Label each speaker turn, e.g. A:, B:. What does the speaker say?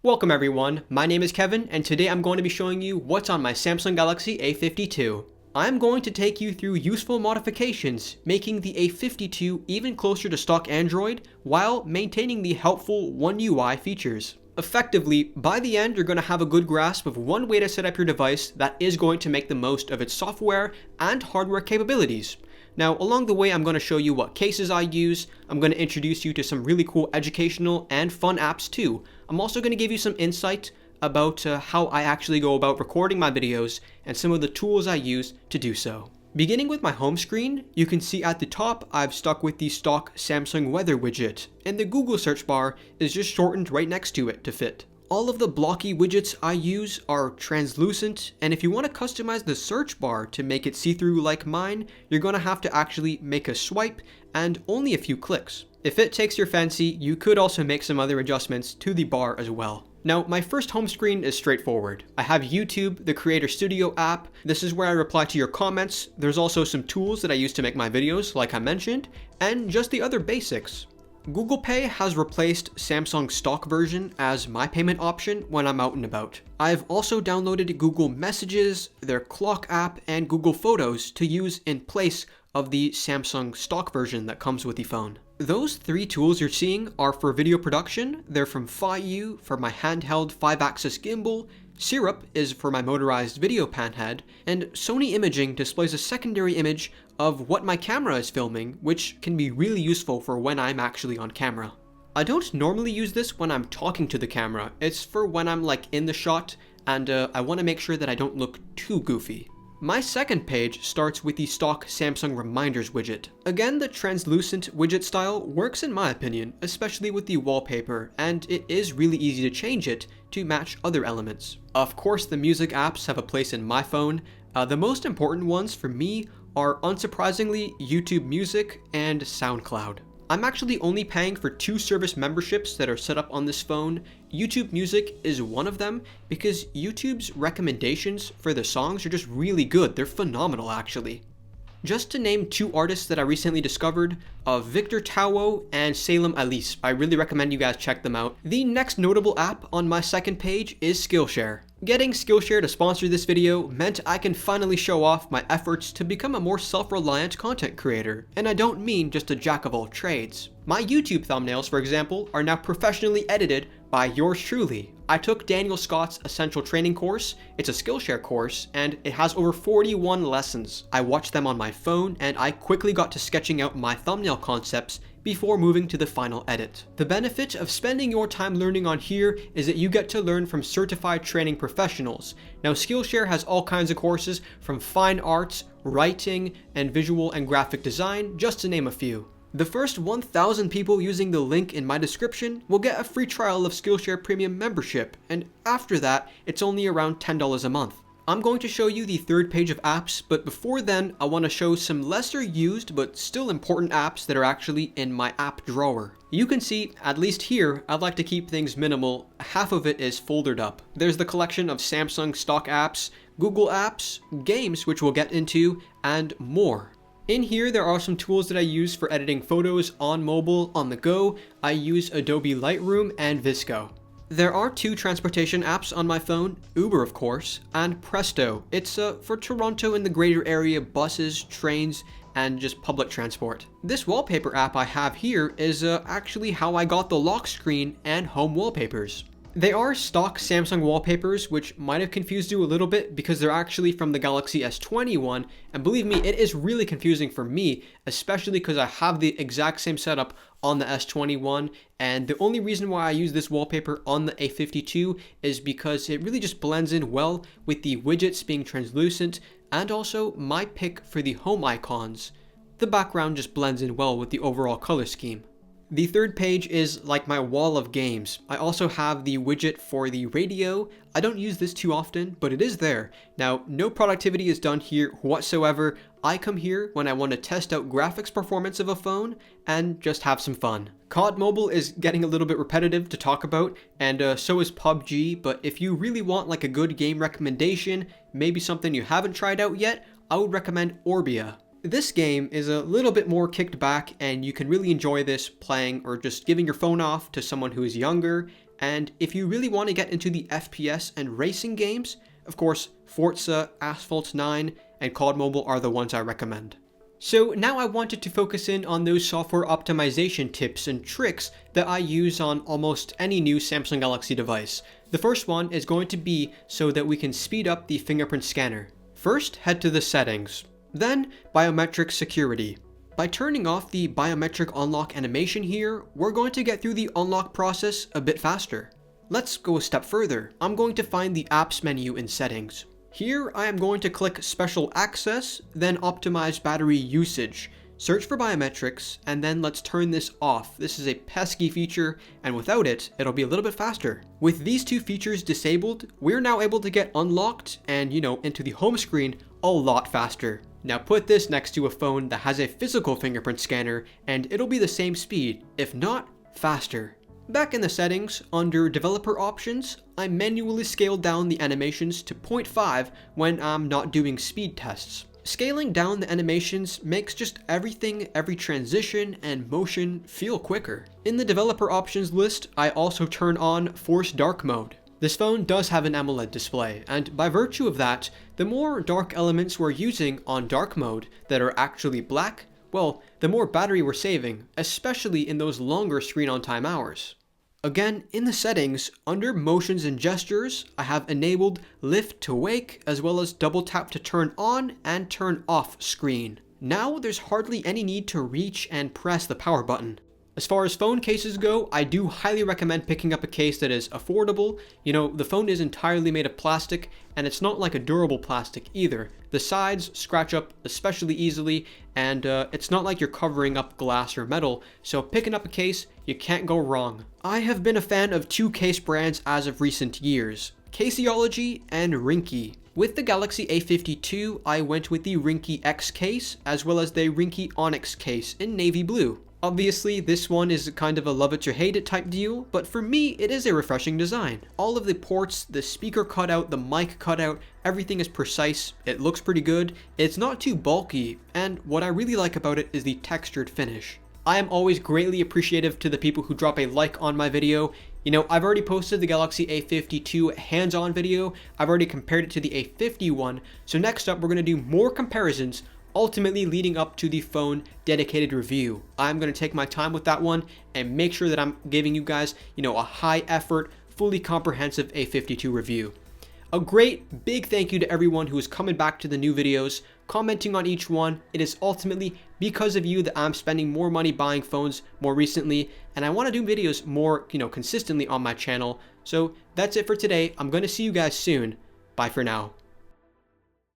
A: Welcome everyone, my name is Kevin and today I'm going to be showing you what's on my Samsung Galaxy A52. I'm going to take you through useful modifications, making the A52 even closer to stock Android while maintaining the helpful One UI features. Effectively, by the end you're going to have a good grasp of one way to set up your device that is going to make the most of its software and hardware capabilities. Now, along the way, I'm going to show you what cases I use, I'm going to introduce you to some really cool educational and fun apps too. I'm also going to give you some insight about how I actually go about recording my videos and some of the tools I use to do so. Beginning with my home screen, you can see at the top I've stuck with the stock Samsung weather widget, and the Google search bar is just shortened right next to it to fit. All of the blocky widgets I use are translucent, and if you want to customize the search bar to make it see-through like mine, you're going to have to actually make a swipe and only a few clicks. If it takes your fancy, you could also make some other adjustments to the bar as well. Now, my first home screen is straightforward. I have YouTube, the Creator Studio app. This is where I reply to your comments. There's also some tools that I use to make my videos, like I mentioned, and just the other basics. Google Pay has replaced Samsung's stock version as my payment option when I'm out and about. I've also downloaded Google Messages, their Clock app, and Google Photos to use in place of the Samsung stock version that comes with the phone. Those three tools you're seeing are for video production. They're from FiU for my handheld 5-axis gimbal, Syrup is for my motorized video pan head, and Sony Imaging displays a secondary image of what my camera is filming, which can be really useful for when I'm actually on camera. I don't normally use this when I'm talking to the camera. It's for when I'm like in the shot and I want to make sure that I don't look too goofy. My second page starts with the stock Samsung Reminders widget. Again, the translucent widget style works in my opinion, especially with the wallpaper, and it is really easy to change it to match other elements. Of course, the music apps have a place in my phone. The most important ones for me are, unsurprisingly, YouTube Music and SoundCloud. I'm actually only paying for 2 service memberships that are set up on this phone. YouTube Music is one of them because YouTube's recommendations for the songs are just really good. They're phenomenal, actually. Just to name 2 artists that I recently discovered, Victor Tao and Salem Alice. I really recommend you guys check them out. The next notable app on my second page is Skillshare. Getting Skillshare to sponsor this video meant I can finally show off my efforts to become a more self-reliant content creator, and I don't mean just a jack of all trades. My YouTube thumbnails, for example, are now professionally edited by yours truly. I took Daniel Scott's Essential Training course. It's a Skillshare course, and it has over 41 lessons. I watched them on my phone, and I quickly got to sketching out my thumbnail concepts before moving to the final edit. The benefit of spending your time learning on here is that you get to learn from certified training professionals. Now, Skillshare has all kinds of courses from fine arts, writing, and visual and graphic design, just to name a few. The first 1,000 people using the link in my description will get a free trial of Skillshare Premium membership, and after that, it's only around $10 a month. I'm going to show you the third page of apps, but before then, I want to show some lesser used but still important apps that are actually in my app drawer. You can see, at least here, I'd like to keep things minimal. Half of it is foldered up. There's the collection of Samsung stock apps, Google apps, games which we'll get into, and more. In here, there are some tools that I use for editing photos on mobile, on the go. I use Adobe Lightroom and VSCO. There are 2 transportation apps on my phone, Uber of course, and Presto. It's for Toronto and the greater area buses, trains, and just public transport. This wallpaper app I have here is actually how I got the lock screen and home wallpapers. They are stock Samsung wallpapers, which might have confused you a little bit because they're actually from the Galaxy S21, and believe me, it is really confusing for me, especially because I have the exact same setup on the S21, and the only reason why I use this wallpaper on the A52 is because it really just blends in well with the widgets being translucent, and also my pick for the home icons. The background just blends in well with the overall color scheme. The third page is like my wall of games. I also have the widget for the radio. I don't use this too often, but it is there. Now, no productivity is done here whatsoever. I come here when I want to test out graphics performance of a phone and just have some fun. COD Mobile is getting a little bit repetitive to talk about, and so is PUBG, but if you really want like a good game recommendation, maybe something you haven't tried out yet, I would recommend Orbia. This game is a little bit more kicked back, and you can really enjoy this playing or just giving your phone off to someone who is younger, And if you really want to get into the FPS and racing games, of course, Forza, Asphalt 9, and COD Mobile are the ones I recommend. So now I wanted to focus in on those software optimization tips and tricks that I use on almost any new Samsung Galaxy device. The first one is going to be so that we can speed up the fingerprint scanner. First, head to the settings. Then, biometric security. By turning off the biometric unlock animation here, we're going to get through the unlock process a bit faster. Let's go a step further. I'm going to find the apps menu in settings. Here, I am going to click special access, then optimize battery usage. Search for biometrics, and then let's turn this off. This is a pesky feature, and without it, it'll be a little bit faster. With these two features disabled, we're now able to get unlocked and, into the home screen a lot faster. Now put this next to a phone that has a physical fingerprint scanner, and it'll be the same speed, if not faster. Back in the settings, under developer options, I manually scaled down the animations to 0.5 when I'm not doing speed tests. Scaling down the animations makes just every transition and motion feel quicker. In the developer options list, I also turn on Force Dark Mode. This phone does have an AMOLED display, and by virtue of that, the more dark elements we're using on dark mode that are actually black, well, the more battery we're saving, especially in those longer screen on time hours. Again, in the settings, under motions and gestures, I have enabled lift to wake as well as double tap to turn on and turn off screen. Now there's hardly any need to reach and press the power button. As far as phone cases go, I do highly recommend picking up a case that is affordable. The phone is entirely made of plastic, and it's not like a durable plastic either. The sides scratch up especially easily, and it's not like you're covering up glass or metal, so picking up a case, you can't go wrong. I have been a fan of two case brands as of recent years, Caseology and Rinky. With the Galaxy A52, I went with the Rinky X case, as well as the Rinky Onyx case in navy blue. Obviously, this one is kind of a love it or hate it type deal, but for me, it is a refreshing design. All of the ports, the speaker cutout, the mic cutout, everything is precise, it looks pretty good, it's not too bulky, and what I really like about it is the textured finish. I am always greatly appreciative to the people who drop a like on my video. I've already posted the Galaxy A52 hands-on video, I've already compared it to the A51, so next up we're going to do more comparisons, ultimately leading up to the phone dedicated review. I'm going to take my time with that one and make sure that I'm giving you guys, a high effort, fully comprehensive A52 review. A great big thank you to everyone who is coming back to the new videos, commenting on each one. It is ultimately because of you that I'm spending more money buying phones more recently, and I want to do videos more, consistently on my channel. So that's it for today. I'm going to see you guys soon. Bye for now.